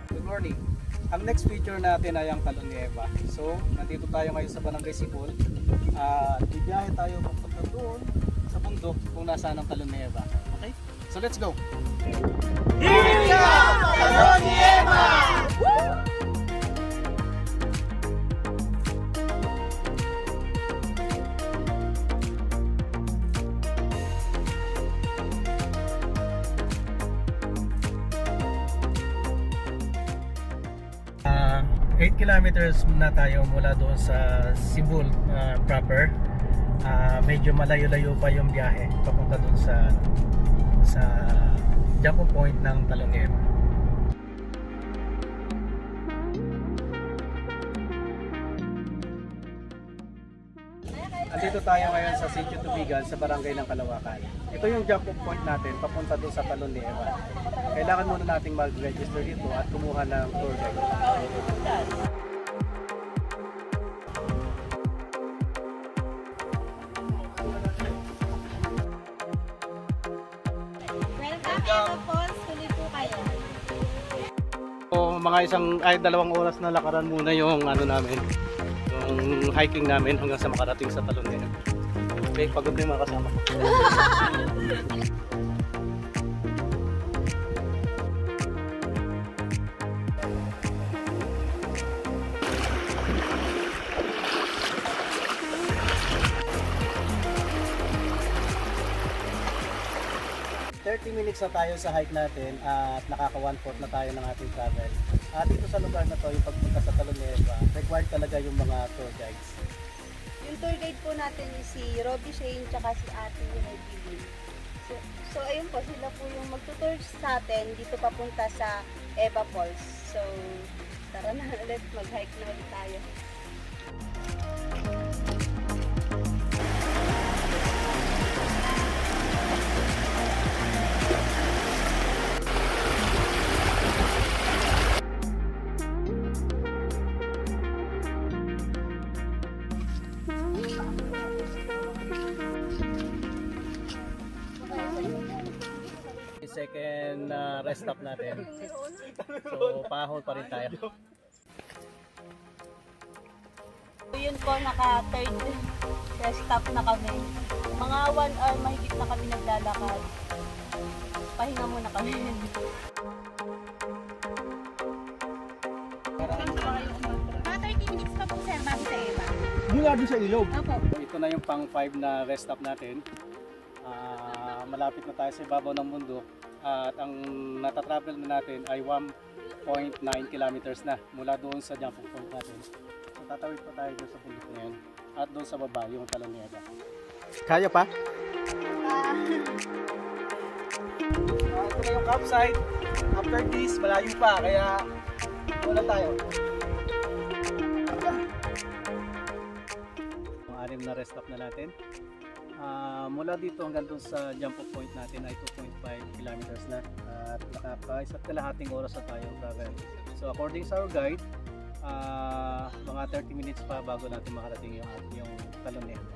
Good morning. Ang next feature natin ay ang Talon ni Eva. So, nandito tayo ngayon sa Barangay Sibol. Bibiyahe tayo papunta doon sa bundok kung nasaan ang Talon ni Eva. Okay? So, let's go! Here comes Talon ni Eva! Uh, 8 kilometers na tayo mula doon sa Sibol proper. Medyo malayo-layo pa yung biyahe papunta doon sa jump point ng Talon ni Eva. Andito tayo ngayon sa Sitio Tubigan sa Barangay ng Kalawakan. Ito yung jump point natin papunta doon sa Talon ni Eva. Kailangan muna nating mag-register dito at kumuha ng tour guide. Welcome Eva Falls, tuloy po kayo. So, mga dalawang oras na lakaran muna yung namin, yung hiking namin hanggang sa makarating sa Talon ni Eva. Okay, pagod na yung mga kasama ko. 30 minutes na tayo sa hike natin at nakaka 1/4 na tayo ng ating travel. At dito sa lugar na to, yung pagpunta sa Talon ni Eva, required talaga yung mga tour guides. Yung tour guide po natin is si Robbie Shane tsaka si Ate Regine. So ayun po, sila po yung magtutour sa atin dito papunta sa Eva Falls. So tara na ulit, mag-hike na ulit tayo. Second rest stop natin. So, pa-hold pa rin tayo. Yun po, naka-third rest stop na kami. Mga 1 hour mahigit na kami naglalakad. Pahinga muna kami. Mga 30 minutes pa po sir, bago sa Eva. Doon sa ilog. Opo. Ito na yung pang 5 na rest stop natin. Malapit na tayo sa ibabaw ng bundok at ang natatravel na natin ay 1.9 kilometers na mula doon sa jump point natin. So tatawid pa tayo doon sa bundok na yun at doon sa baba yung Talon ni Eva. Kaya pa? Ito na yung campsite. After this, malayo pa kaya muna tayo. Ang 6 na rest stop na natin. Mula dito hanggang dun sa jump off point natin ay 2.5 kilometers na at nakaka-isa't kalahating oras na tayo travel. So according sa our guide, mga 30 minutes pa bago natin makarating yung Talon ni Eva.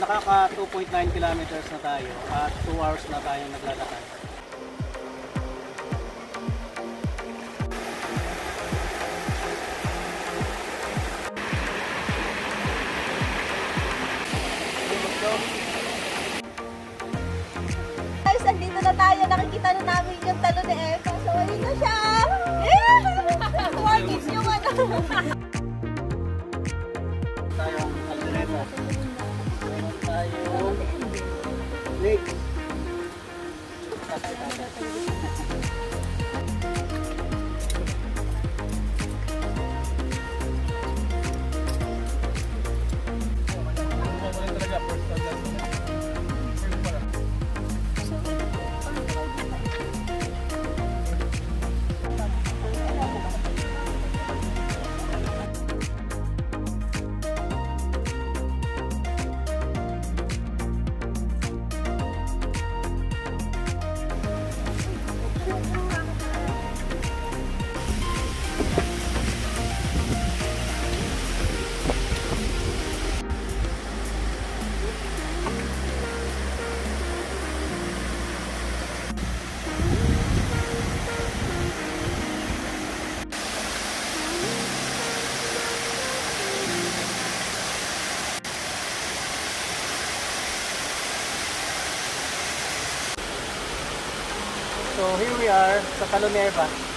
Nakaka 2.9 kilometers na tayo at 2 hours na tayo naglalakad. Guys, andito na tayo. Nakikita na namin yung Talon ni Eva. So ayun na siya. Warnings yung Tayong Albereta. Tayong lake. here we are sa Taloneva.